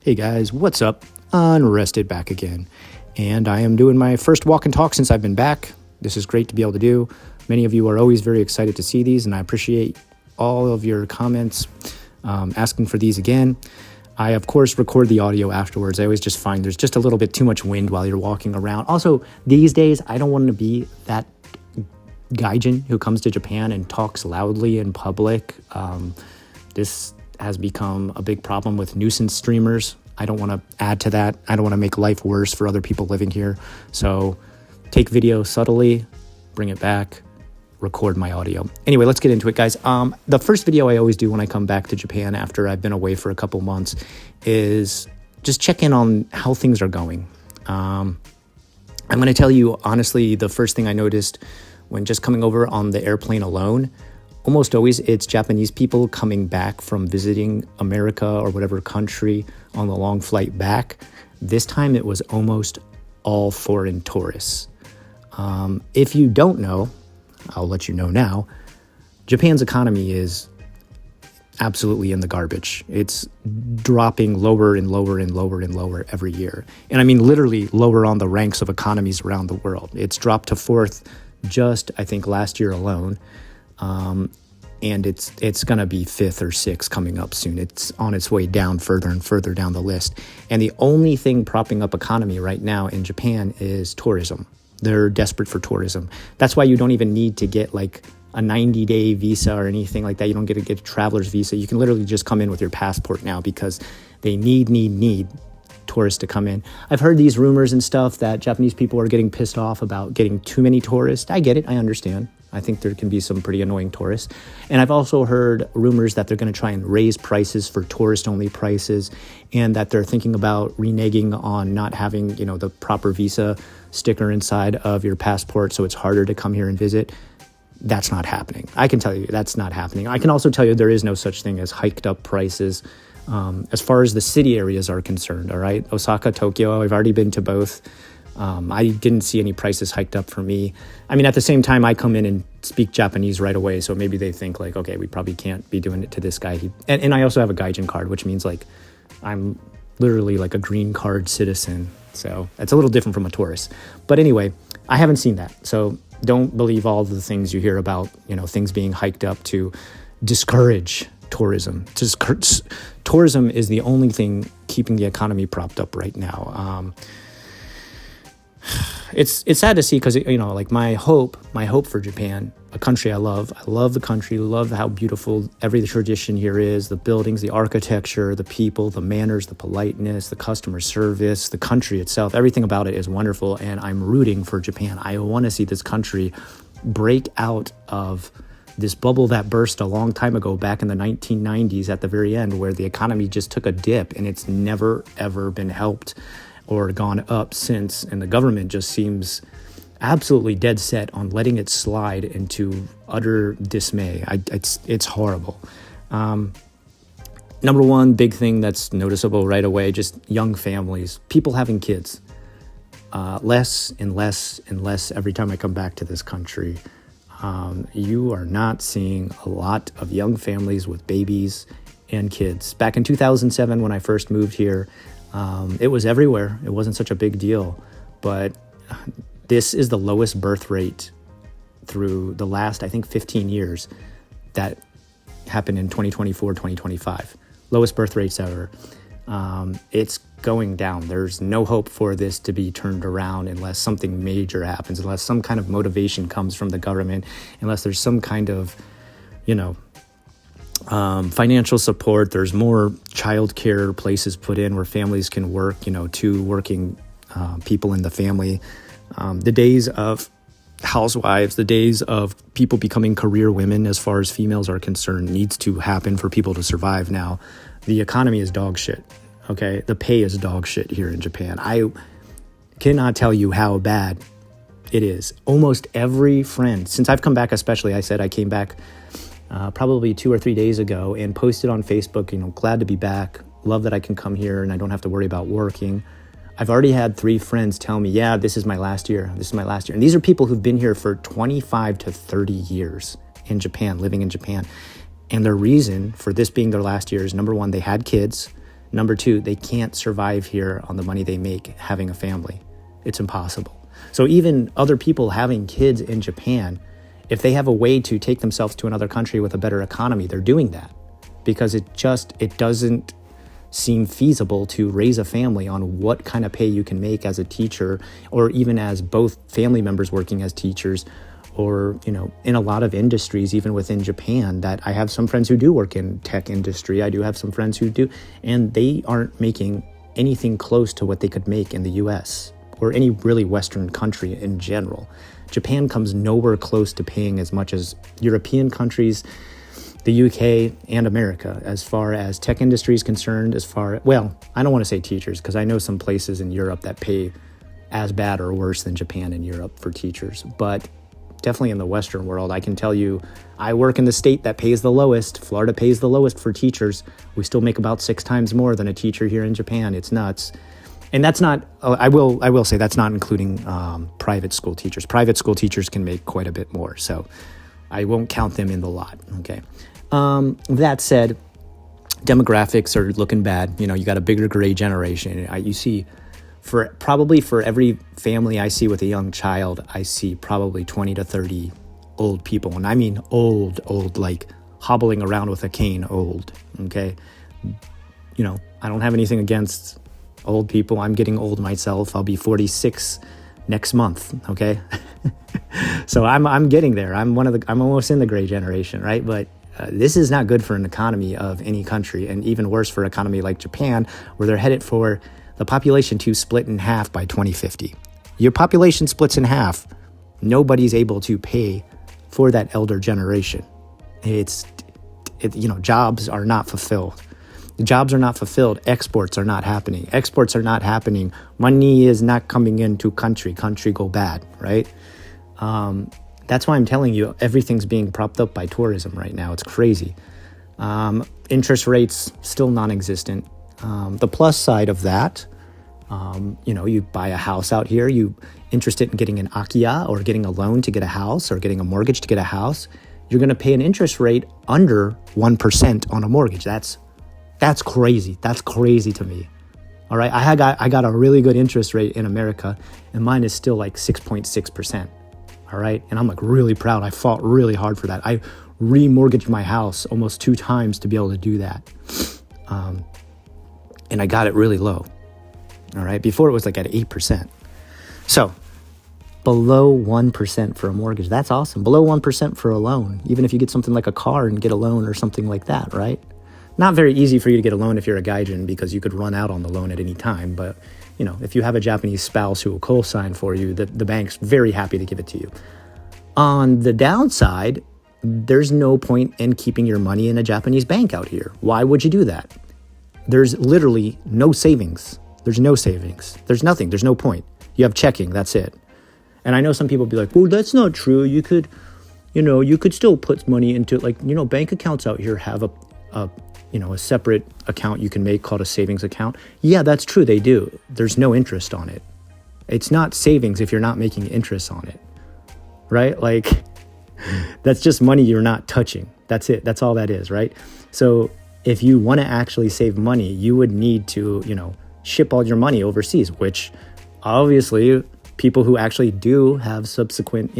Hey guys, what's up? Unrested back again. And I am doing my first walk and talk since I've been back. This is great to be able to do. Many of you are always very excited to see these, and I appreciate all of your comments asking for these again. I, of course, record the audio afterwards. I always just find there's just a little bit too much wind while you're walking around. Also, these days, I don't want to be that gaijin who comes to Japan and talks loudly in public. This has become a big problem with nuisance streamers. I don't want to add to that. I don't want to make life worse for other people living here. So take video subtly, bring it back, record my audio. Anyway, let's get into it, guys. The first video I always do when I come back to Japan after I've been away for a couple months is just check in on how things are going. I'm going to tell you, honestly, the first thing I noticed when just coming over on the airplane alone, almost always it's Japanese people coming back from visiting America or whatever country on the long flight back. This time it was almost all foreign tourists. If you don't know, I'll let you know now, Japan's economy is absolutely in the garbage. It's dropping lower and lower and lower and lower every year. And I mean literally lower on the ranks of economies around the world. It's dropped to fourth just, I think, last year alone. And it's going to be fifth or sixth coming up soon. It's on its way down further and further down the list. And the only thing propping up economy right now in Japan is tourism. They're desperate for tourism. That's why you don't even need to get like a 90-day visa or anything like that. You don't get a traveler's visa. You can literally just come in with your passport now because they need tourists to come in. I've heard these rumors and stuff that Japanese people are getting pissed off about getting too many tourists. I get it. I understand. I think there can be some pretty annoying tourists. And I've also heard rumors that they're going to try and raise prices for tourist-only prices and that they're thinking about reneging on not having, the proper visa sticker inside of your passport so it's harder to come here and visit. That's not happening. I can tell you that's not happening. I can also tell you there is no such thing as hiked up prices as far as the city areas are concerned, all right? Osaka, Tokyo, I've already been to both. I didn't see any prices hiked up for me. I mean, at the same time, I come in and speak Japanese right away. So maybe they think like, okay, we probably can't be doing it to this guy. And I also have a gaijin card, which means like I'm literally like a green card citizen. So that's a little different from a tourist. But anyway, I haven't seen that. So don't believe all the things you hear about, things being hiked up to discourage tourism. Tourism is the only thing keeping the economy propped up right now. It's sad to see because, like my hope for Japan, a country I love the country, love how beautiful every tradition here is, the buildings, the architecture, the people, the manners, the politeness, the customer service, the country itself, everything about it is wonderful. And I'm rooting for Japan. I want to see this country break out of this bubble that burst a long time ago back in the 1990s at the very end where the economy just took a dip and it's never, ever been helped or gone up since, and the government just seems absolutely dead set on letting it slide into utter dismay. It's horrible. Number one big thing that's noticeable right away, just young families, people having kids. Less and less and less every time I come back to this country. You are not seeing a lot of young families with babies and kids. Back in 2007 when I first moved here, it was everywhere. It wasn't such a big deal, but this is the lowest birth rate through the last, I think, 15 years that happened in 2024, 2025. Lowest birth rates ever. It's going down. There's no hope for this to be turned around unless something major happens, unless some kind of motivation comes from the government, unless there's some kind of, financial support. There's more childcare places put in where families can work, two working people in the family. The days of housewives, the days of people becoming career women as far as females are concerned needs to happen for people to survive now. The economy is dog shit, okay? The pay is dog shit here in Japan. I cannot tell you how bad it is. Almost every friend, since I've come back especially, I said I came back probably 2 or 3 days ago and posted on Facebook, glad to be back. Love that I can come here and I don't have to worry about working. I've already had 3 friends tell me, yeah, this is my last year. This is my last year. And these are people who've been here for 25 to 30 years in Japan, living in Japan. And their reason for this being their last year is, number one, they had kids. Number two, they can't survive here on the money they make having a family. It's impossible. So even other people having kids in Japan, if they have a way to take themselves to another country with a better economy, they're doing that, because it doesn't seem feasible to raise a family on what kind of pay you can make as a teacher, or even as both family members working as teachers, or, in a lot of industries, even within Japan, that I have some friends who do work in tech industry. I do have some friends who do, and they aren't making anything close to what they could make in the US or any really Western country in general. Japan comes nowhere close to paying as much as European countries, the UK, and America, as far as tech industry is concerned. I don't want to say teachers, because I know some places in Europe that pay as bad or worse than Japan and Europe for teachers. But definitely in the Western world, I can tell you, I work in the state that pays the lowest. Florida pays the lowest for teachers. We still make about 6 times more than a teacher here in Japan. It's nuts. And that's not, I will say that's not including private school teachers. Private school teachers can make quite a bit more, so I won't count them in the lot, okay? That said, demographics are looking bad. You got a bigger gray generation. You see, for every family I see with a young child, I see probably 20 to 30 old people. And I mean old, like hobbling around with a cane old, okay? I don't have anything against old people. I'm getting old myself. I'll be 46 next month, okay? So I'm getting there. I'm almost in the gray generation, right? But this is not good for an economy of any country, and even worse for an economy like Japan, where they're headed for the population to split in half by 2050. Your population splits in half. Nobody's able to pay for that elder generation. Jobs are not fulfilled. Jobs are not fulfilled. Exports are not happening. Money is not coming into country. Country go bad, right? That's why I'm telling you, everything's being propped up by tourism right now. It's crazy. Interest rates still non-existent. The plus side of that, you buy a house out here, you interested in getting an akiya or getting a loan to get a house or getting a mortgage to get a house, you're going to pay an interest rate under 1% on a mortgage. That's crazy. That's crazy to me. All right. I got a really good interest rate in America, and mine is still like 6.6%. All right. And I'm like really proud. I fought really hard for that. I remortgaged my house almost 2 times to be able to do that. And I got it really low. All right. Before it was like at 8%. So below 1% for a mortgage. That's awesome. Below 1% for a loan. Even if you get something like a car and get a loan or something like that, right? Not very easy for you to get a loan if you're a gaijin, because you could run out on the loan at any time. But, if you have a Japanese spouse who will co-sign for you, the bank's very happy to give it to you. On the downside, there's no point in keeping your money in a Japanese bank out here. Why would you do that? There's literally no savings. There's no savings. There's nothing. There's no point. You have checking. That's it. And I know some people be like, well, that's not true. You could still put money into bank accounts out here have a separate account you can make called a savings account. Yeah, that's true. They do. There's no interest on it. It's not savings if you're not making interest on it, right? Like, that's just money you're not touching. That's it. That's all that is, right? So if you want to actually save money, you would need to, ship all your money overseas, which obviously people who actually do have subsequent,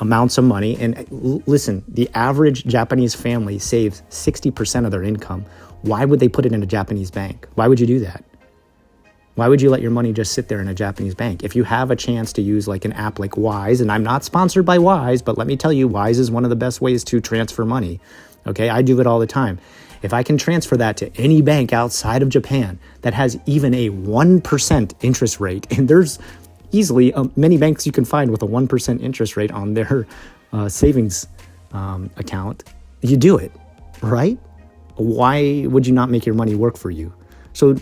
amounts of money. And listen, the average Japanese family saves 60% of their income. Why would they put it in a Japanese bank? Why would you do that? Why would you let your money just sit there in a Japanese bank? If you have a chance to use like an app like Wise, and I'm not sponsored by Wise, but let me tell you, Wise is one of the best ways to transfer money. Okay, I do it all the time. If I can transfer that to any bank outside of Japan that has even a 1% interest rate, and there's easily many banks you can find with a 1% interest rate on their savings account, you do it, right? Why would you not make your money work for you? So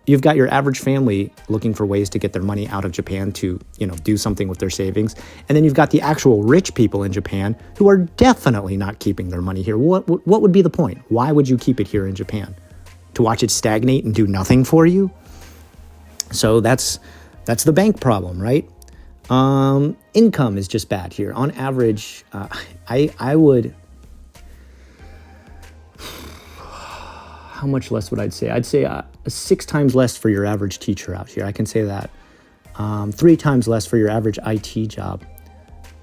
you've got your average family looking for ways to get their money out of Japan to, do something with their savings. And then you've got the actual rich people in Japan who are definitely not keeping their money here. What would be the point? Why would you keep it here in Japan? To watch it stagnate and do nothing for you? So that's the bank problem, right? Income is just bad here. On average, how how much less would I say? I'd say 6 times less for your average teacher out here. I can say that. 3 times less for your average IT job.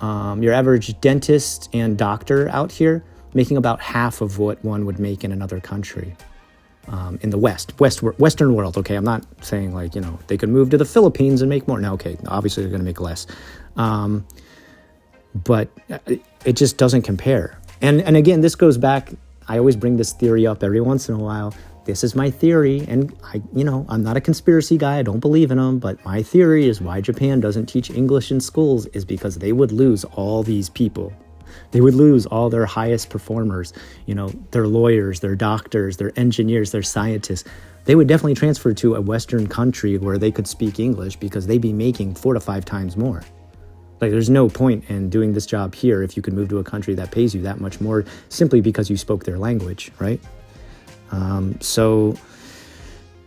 Your average dentist and doctor out here making about half of what one would make in another country. In the Western world, okay? I'm not saying like, they could move to the Philippines and make more. No, okay, obviously they're going to make less. But it just doesn't compare. And again, this goes back, I always bring this theory up every once in a while. This is my theory, and I'm not a conspiracy guy, I don't believe in them, but my theory is why Japan doesn't teach English in schools is because they would lose all these people. They would lose all their highest performers, their lawyers, their doctors, their engineers, their scientists. They would definitely transfer to a Western country where they could speak English because they'd be making 4 to 5 times more. Like, there's no point in doing this job here if you could move to a country that pays you that much more simply because you spoke their language, right? So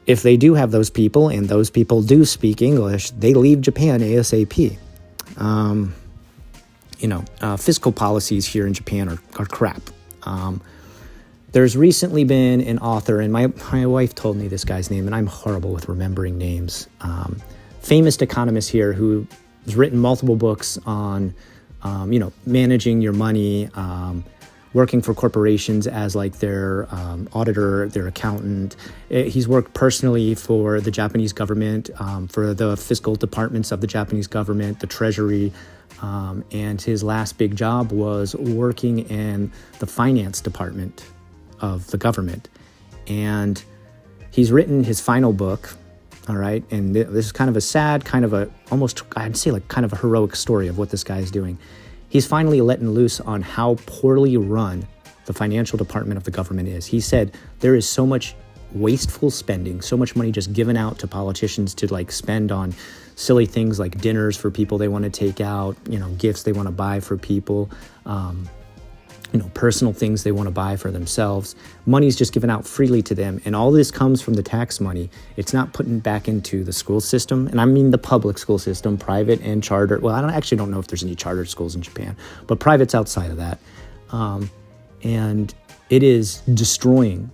if they do have those people and those people do speak English, they leave Japan ASAP. Fiscal policies here in Japan are crap. There's recently been an author, and my wife told me this guy's name, and I'm horrible with remembering names. Famous economist here who has written multiple books on, managing your money, working for corporations as like their auditor, their accountant. He's worked personally for the Japanese government, for the fiscal departments of the Japanese government, the treasury, and his last big job was working in the finance department of the government. And he's written his final book, all right? And this is kind of a sad, almost, I'd say like kind of a heroic story of what this guy is doing. He's finally letting loose on how poorly run the financial department of the government is. He said there is so much wasteful spending, so much money just given out to politicians to like spend on silly things like dinners for people they want to take out, gifts they want to buy for people, personal things they want to buy for themselves. Money's just given out freely to them. And all this comes from the tax money. It's not putting back into the school system. And I mean the public school system, private and charter. Well, I actually don't know if there's any charter schools in Japan, but private's outside of that. And it is destroying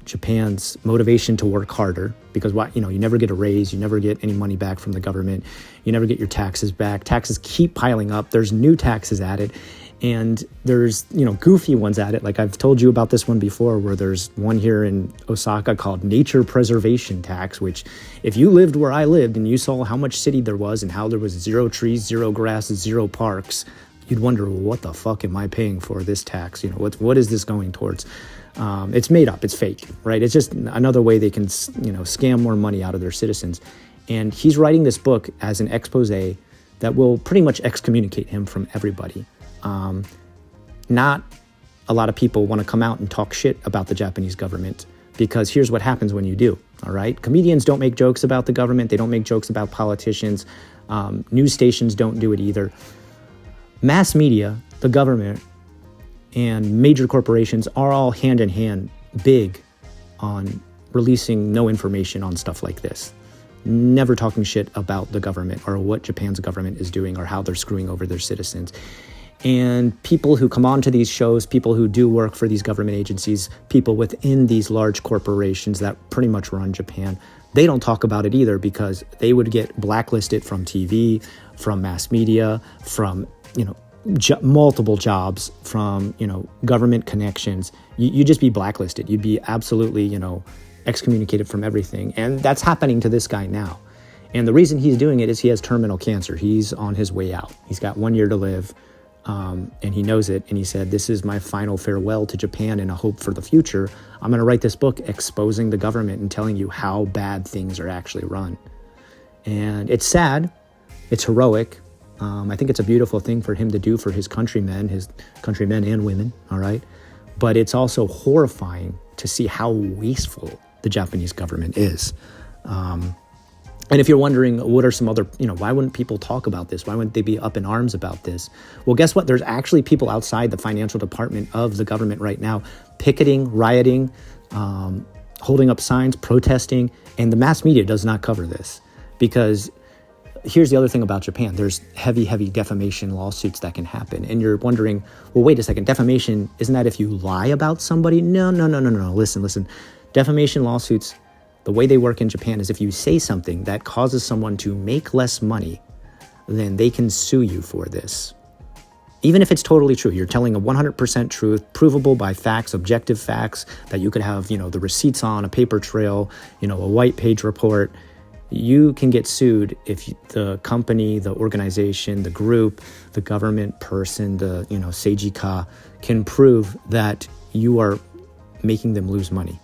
Japan's motivation to work harder because you never get a raise, you never get any money back from the government, you never get your taxes back. Taxes keep piling up. There's new taxes added. And there's, goofy ones at it. Like I've told you about this one before, where there's one here in Osaka called nature preservation tax, which if you lived where I lived and you saw how much city there was and how there was 0 trees, 0 grass, 0 parks, you'd wonder, well, what the fuck am I paying for this tax? What is this going towards? It's made up. It's fake, right? It's just another way they can, scam more money out of their citizens. And he's writing this book as an expose that will pretty much excommunicate him from everybody. Not a lot of people want to come out and talk shit about the Japanese government because here's what happens when you do, all right? Comedians don't make jokes about the government. They don't make jokes about politicians. News stations don't do it either. Mass media, the government, and major corporations are all hand in hand big on releasing no information on stuff like this. Never talking shit about the government or what Japan's government is doing or how they're screwing over their citizens. And people who come onto these shows, people who do work for these government agencies, people within these large corporations that pretty much run Japan, they don't talk about it either because they would get blacklisted from TV, from mass media, from, multiple jobs, from, government connections. You'd just be blacklisted. You'd be absolutely, excommunicated from everything. And that's happening to this guy now. And the reason he's doing it is he has terminal cancer. He's on his way out. He's got 1 year to live. And he knows it, and he said, this is my final farewell to Japan and a hope for the future. I'm going to write this book exposing the government and telling you how bad things are actually run. And it's sad. It's heroic. I think it's a beautiful thing for him to do for his countrymen and women, all right? But it's also horrifying to see how wasteful the Japanese government is. And if you're wondering, what are some other, why wouldn't people talk about this? Why wouldn't they be up in arms about this? Well, guess what? There's actually people outside the financial department of the government right now picketing, rioting, holding up signs, protesting, and the mass media does not cover this. Because here's the other thing about Japan. There's heavy defamation lawsuits that can happen. And you're wondering, well, wait a second, defamation, isn't that if you lie about somebody? No. Listen. Defamation lawsuits, the way they work in Japan is if you say something that causes someone to make less money, then they can sue you for this. Even if it's totally true, you're telling a 100% truth, provable by facts, objective facts that you could have, the receipts on, a paper trail, a white page report. You can get sued if the company, the organization, the group, the government person, the, seijika can prove that you are making them lose money.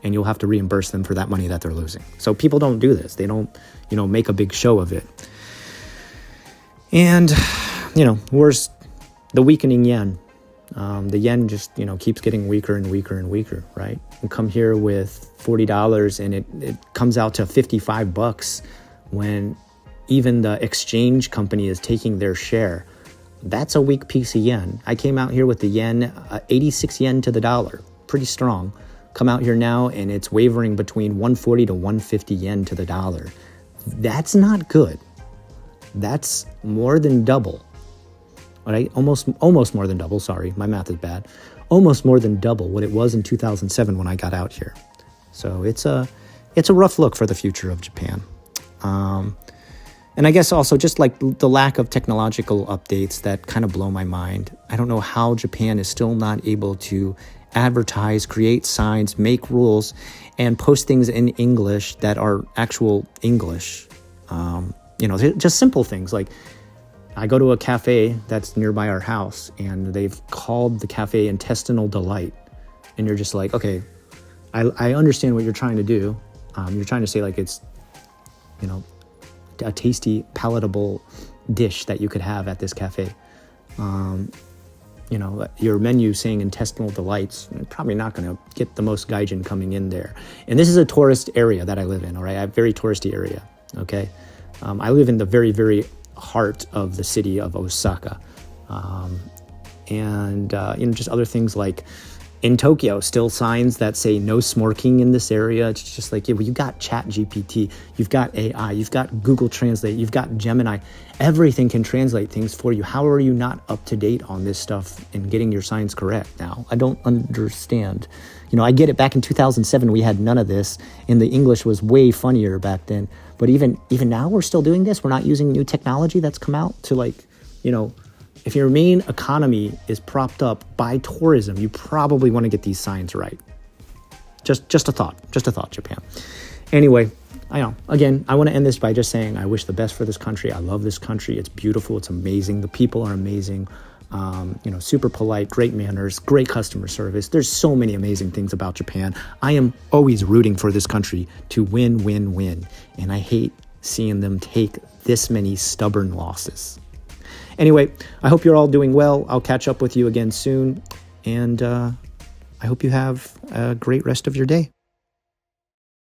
And you'll have to reimburse them for that money that they're losing. So people don't do this. They don't, make a big show of it. And, worse, the weakening yen. The yen just, keeps getting weaker and weaker and weaker, right? You come here with $40 and it comes out to $55 when even the exchange company is taking their share. That's a weak piece of yen. I came out here with the yen, 86 yen to the dollar, pretty strong. Come out here now and it's wavering between 140 to 150 yen to the dollar. That's not good. That's more than double. Right? Almost more than double. Sorry, my math is bad. Almost more than double what it was in 2007 when I got out here. So it's a rough look for the future of Japan. And I guess also just like the lack of technological updates that kind of blow my mind. I don't know how Japan is still not able to advertise, create signs, make rules, and post things in English that are actual English. Just simple things like I go to a cafe that's nearby our house and they've called the cafe Intestinal Delight. And you're just like, okay, I understand what you're trying to do. You're trying to say like it's, a tasty, palatable dish that you could have at this cafe. Your menu saying Intestinal Delights, probably not going to get the most gaijin coming in there. And this is a tourist area that I live in, all right? A very touristy area, okay? I live in the very, very heart of the city of Osaka. Just other things like in Tokyo, still signs that say no smoking in this area. It's just like, you got ChatGPT, you've got AI, you've got Google Translate, you've got Gemini. Everything can translate things for you. How are you not up to date on this stuff and getting your signs correct now? I don't understand. I get it. Back in 2007, we had none of this, and the English was way funnier back then. But even now, we're still doing this. We're not using new technology that's come out to if your main economy is propped up by tourism, you probably want to get these signs right. Just a thought, Japan. Anyway, I want to end this by just saying I wish the best for this country. I love this country. It's beautiful. It's amazing. The people are amazing. Super polite, great manners, great customer service. There's so many amazing things about Japan. I am always rooting for this country to win. And I hate seeing them take this many stubborn losses. Anyway, I hope you're all doing well. I'll catch up with you again soon. And I hope you have a great rest of your day.